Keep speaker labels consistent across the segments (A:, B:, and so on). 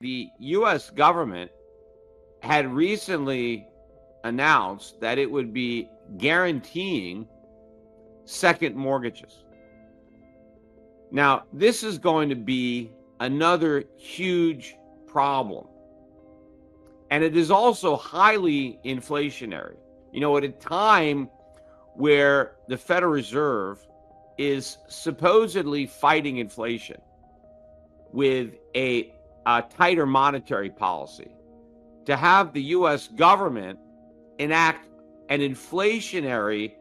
A: The U.S. government had recently announced that it would be guaranteeing second mortgages. Now, this is going to be another huge problem. And it is also highly inflationary. You know, at a time where the Federal Reserve is supposedly fighting inflation with a tighter monetary policy, to have the U.S. government enact an inflationary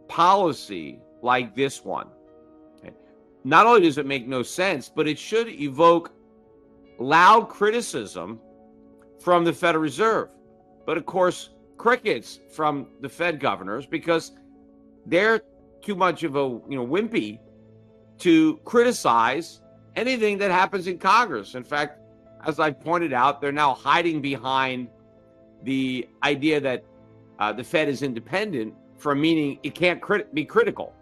A: policy like this one, not only does it make no sense, but it should evoke loud criticism from the Federal Reserve. But of course, crickets from the Fed governors, because they're too much of a wimpy to criticize anything that happens in Congress. In fact, as I pointed out, they're now hiding behind the idea that the Fed is independent, from meaning it can't be critical.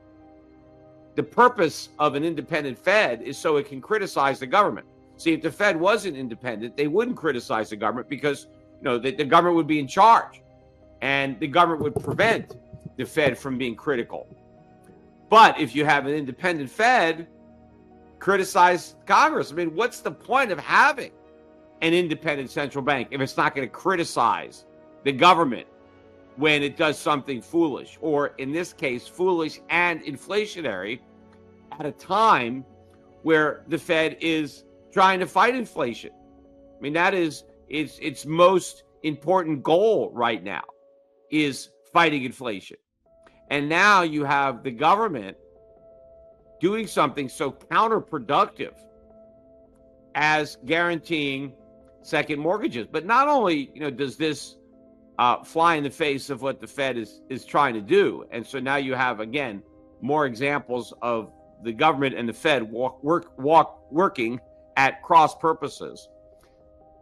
A: The purpose of an independent Fed is so it can criticize the government. See, if the Fed wasn't independent, they wouldn't criticize the government, because the government would be in charge, and the government would prevent the Fed from being critical. But if you have an independent Fed, criticize Congress. I mean, what's the point of having an independent central bank if it's not going to criticize the government when it does something foolish, or in this case, foolish and inflationary, at a time where the Fed is trying to fight inflation? I mean, that is its most important goal right now, is fighting inflation. And now you have the government doing something so counterproductive as guaranteeing second mortgages. But not only does this fly in the face of what the Fed is trying to do, and so now you have, again, more examples of the government and the Fed working at cross purposes.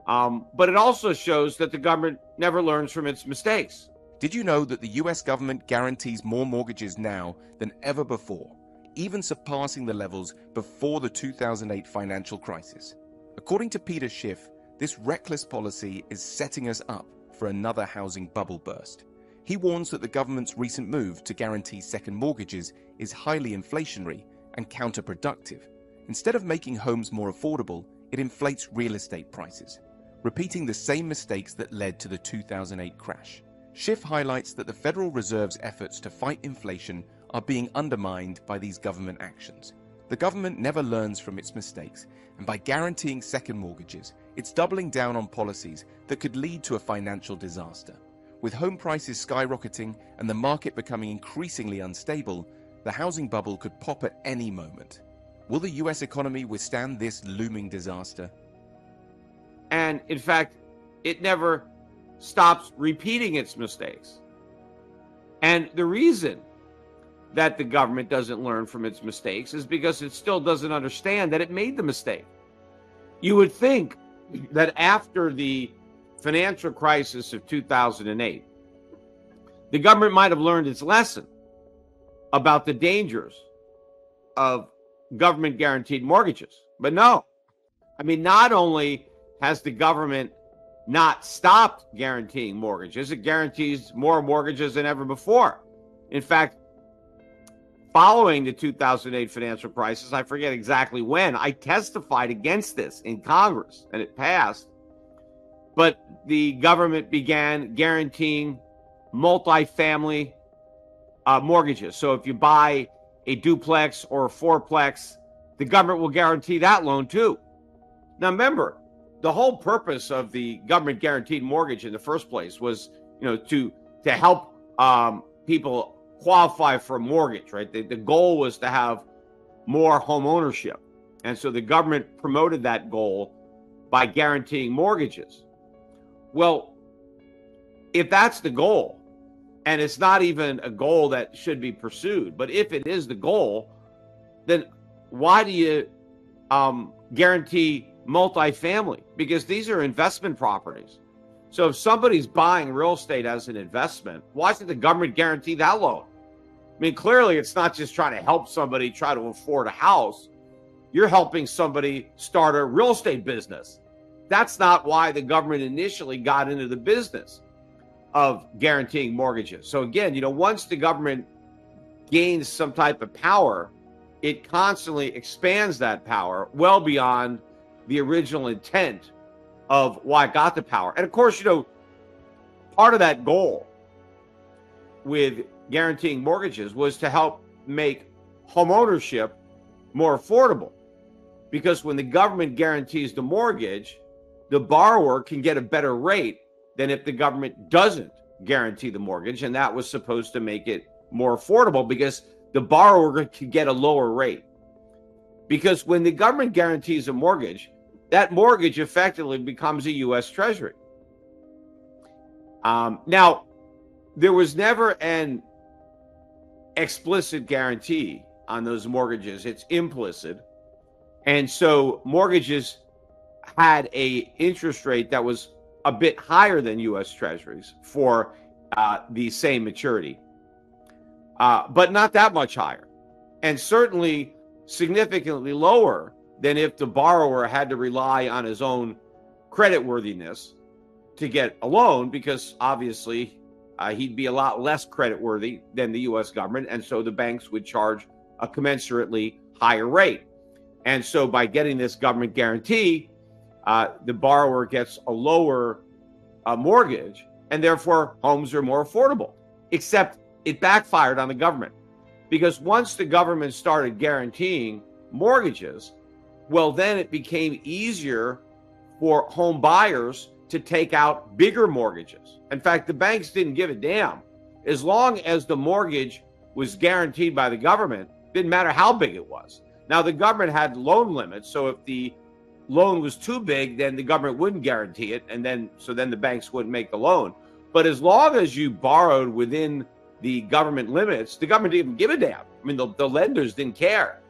A: But it also shows that the government never learns from its mistakes.
B: Did you know that the US government guarantees more mortgages now than ever before, even surpassing the levels before the 2008 financial crisis? According to Peter Schiff, this reckless policy is setting us up for another housing bubble burst. He warns that the government's recent move to guarantee second mortgages is highly inflationary and counterproductive. Instead of making homes more affordable, it inflates real estate prices, repeating the same mistakes that led to the 2008 crash. Schiff highlights that the Federal Reserve's efforts to fight inflation are being undermined by these government actions. The government never learns from its mistakes, and by guaranteeing second mortgages, it's doubling down on policies that could lead to a financial disaster. With home prices skyrocketing and the market becoming increasingly unstable, the housing bubble could pop at any moment. Will the US economy withstand this looming disaster?
A: And in fact, it never stops repeating its mistakes. And the reason that the government doesn't learn from its mistakes is because it still doesn't understand that it made the mistake. You would think that after the financial crisis of 2008, the government might have learned its lesson about the dangers of government guaranteed mortgages. But no. I mean, not only has the government not stopped guaranteeing mortgages, it guarantees more mortgages than ever before. In fact, following the 2008 financial crisis, I forget exactly when, I testified against this in Congress and it passed. But the government began guaranteeing multifamily mortgages. So if you buy a duplex or a fourplex, the government will guarantee that loan too. Now remember, the whole purpose of the government guaranteed mortgage in the first place was, to help people qualify for a mortgage, right? The goal was to have more home ownership. And so the government promoted that goal by guaranteeing mortgages. Well, if that's the goal, and it's not even a goal that should be pursued, but if it is the goal, then why do you guarantee multifamily? Because these are investment properties. So if somebody's buying real estate as an investment, why should the government guarantee that loan? I mean, clearly it's not just trying to help somebody try to afford a house. You're helping somebody start a real estate business. that's not why the government initially got into the business of guaranteeing mortgages. So again, once the government gains some type of power, it constantly expands that power well beyond the original intent of why it got the power. And of course, part of that goal with guaranteeing mortgages was to help make home ownership more affordable. Because when the government guarantees the mortgage, the borrower can get a better rate than if the government doesn't guarantee the mortgage. And that was supposed to make it more affordable because the borrower could get a lower rate. Because when the government guarantees a mortgage, that mortgage effectively becomes a U.S. Treasury. Now, there was never an explicit guarantee on those mortgages. It's implicit. And so mortgages had a interest rate that was a bit higher than U.S. Treasuries for the same maturity, but not that much higher, and certainly significantly lower than if the borrower had to rely on his own creditworthiness to get a loan, because obviously he'd be a lot less creditworthy than the U.S. government, and so the banks would charge a commensurately higher rate. And so by getting this government guarantee, the borrower gets a lower mortgage, and therefore homes are more affordable. Except it backfired on the government, because once the government started guaranteeing mortgages, well, then it became easier for home buyers to take out bigger mortgages. In fact, the banks didn't give a damn. As long as the mortgage was guaranteed by the government, didn't matter how big it was. Now, the government had loan limits, so if the loan was too big, then the government wouldn't guarantee it, and then the banks wouldn't make the loan. But as long as you borrowed within the government limits, the government didn't give a damn. I mean, the lenders didn't care,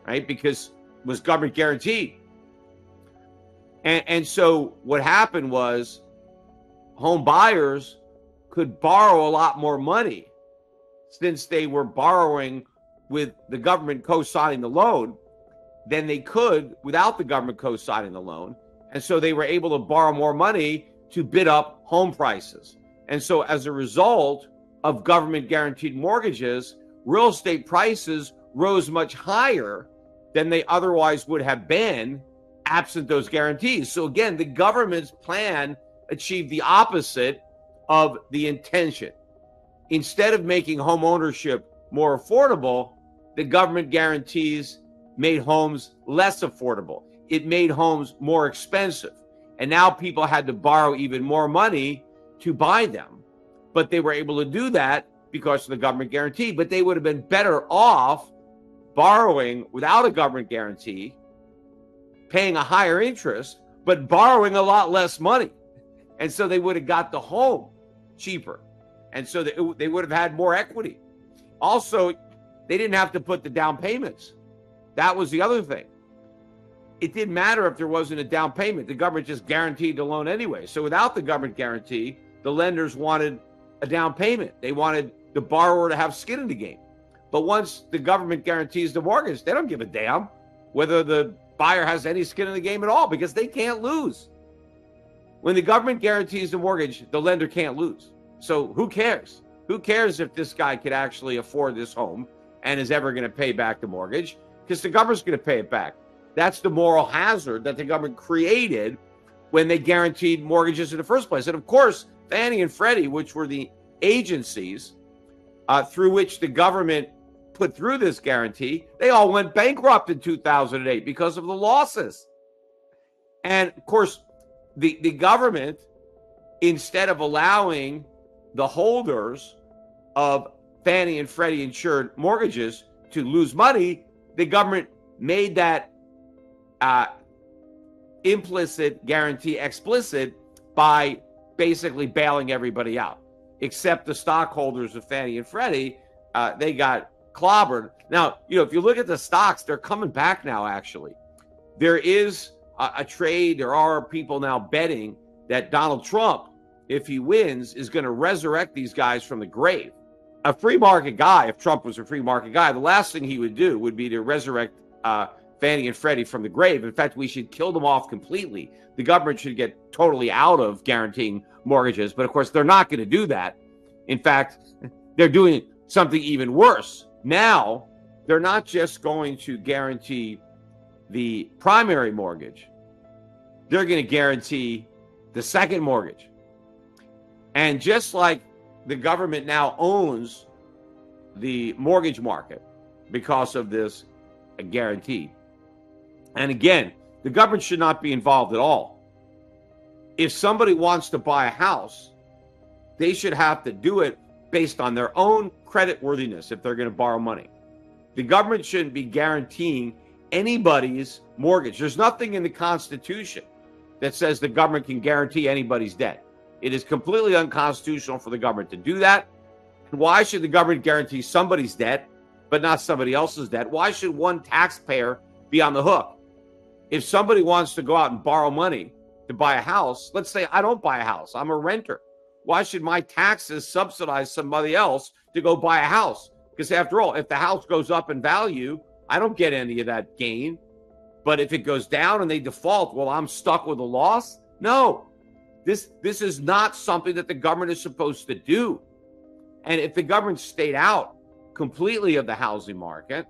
A: right? Because it was government guaranteed. And so what happened was home buyers could borrow a lot more money since they were borrowing with the government co-signing the loan than they could without the government co-signing the loan. And so they were able to borrow more money to bid up home prices. And so as a result of government guaranteed mortgages, real estate prices rose much higher than they otherwise would have been absent those guarantees. So again, the government's plan achieved the opposite of the intention. Instead of making home ownership more affordable, the government guarantees made homes less affordable. It made homes more expensive. And now people had to borrow even more money to buy them. But they were able to do that because of the government guarantee. But they would have been better off borrowing without a government guarantee, paying a higher interest, but borrowing a lot less money. And so they would have got the home cheaper. And so they would have had more equity. Also, they didn't have to put the down payments. That was the other thing. It didn't matter if there wasn't a down payment. The government just guaranteed the loan anyway. So without the government guarantee, the lenders wanted a down payment. They wanted the borrower to have skin in the game. But once the government guarantees the mortgage, they don't give a damn whether the buyer has any skin in the game at all, because they can't lose. When the government guarantees the mortgage, the lender can't lose. So who cares? Who cares if this guy could actually afford this home and is ever going to pay back the mortgage? Because the government's going to pay it back. That's the moral hazard that the government created when they guaranteed mortgages in the first place. And of course, Fannie and Freddie, which were the agencies through which the government put through this guarantee, they all went bankrupt in 2008 because of the losses. And of course, the government, instead of allowing the holders of Fannie and Freddie insured mortgages to lose money, the government made that implicit guarantee explicit by basically bailing everybody out, except the stockholders of Fannie and Freddie. They got clobbered. Now, if you look at the stocks, they're coming back now, actually. There is a trade. There are people now betting that Donald Trump, if he wins, is going to resurrect these guys from the grave. A free market guy, if Trump was a free market guy, the last thing he would do would be to resurrect Fannie and Freddie from the grave. In fact, we should kill them off completely. The government should get totally out of guaranteeing mortgages. But of course, they're not going to do that. In fact, they're doing something even worse. Now, they're not just going to guarantee the primary mortgage. They're going to guarantee the second mortgage. And just like the government now owns the mortgage market because of this guarantee. And again, the government should not be involved at all. If somebody wants to buy a house, they should have to do it based on their own credit worthiness if they're going to borrow money. The government shouldn't be guaranteeing anybody's mortgage. There's nothing in the Constitution that says the government can guarantee anybody's debt. It is completely unconstitutional for the government to do that. Why should the government guarantee somebody's debt, but not somebody else's debt? Why should one taxpayer be on the hook? If somebody wants to go out and borrow money to buy a house, let's say I don't buy a house, I'm a renter. Why should my taxes subsidize somebody else to go buy a house? Because after all, if the house goes up in value, I don't get any of that gain. But if it goes down and they default, well, I'm stuck with a loss? No, this is not something that the government is supposed to do. And if the government stayed out completely of the housing market,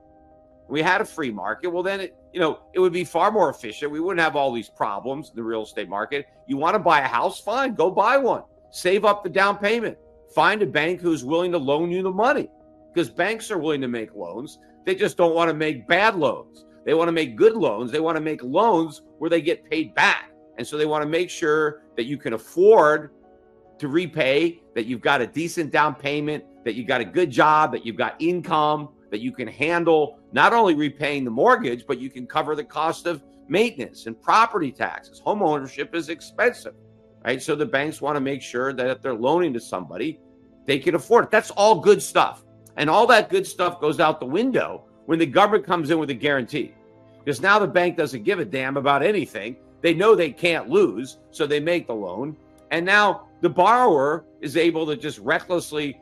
A: we had a free market, well, then it would be far more efficient. We wouldn't have all these problems in the real estate market. You want to buy a house? Fine, go buy one. Save up the down payment. Find a bank who's willing to loan you the money, because banks are willing to make loans. They just don't want to make bad loans. They want to make good loans. They want to make loans where they get paid back. And so they want to make sure that you can afford to repay, that you've got a decent down payment, that you've got a good job, that you've got income, that you can handle not only repaying the mortgage, but you can cover the cost of maintenance and property taxes. Home ownership is expensive, right? So the banks want to make sure that if they're loaning to somebody, they can afford it. That's all good stuff. And all that good stuff goes out the window when the government comes in with a guarantee. Because now the bank doesn't give a damn about anything. They know they can't lose, so they make the loan. And now the borrower is able to just recklessly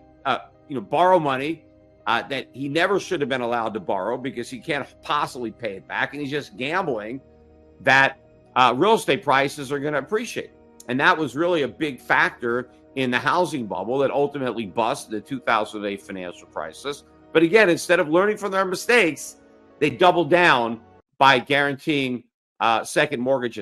A: borrow money that he never should have been allowed to borrow because he can't possibly pay it back. And he's just gambling that real estate prices are going to appreciate. And that was really a big factor in the housing bubble that ultimately busted the 2008 financial crisis. But again, instead of learning from their mistakes, they doubled down by guaranteeing second mortgages.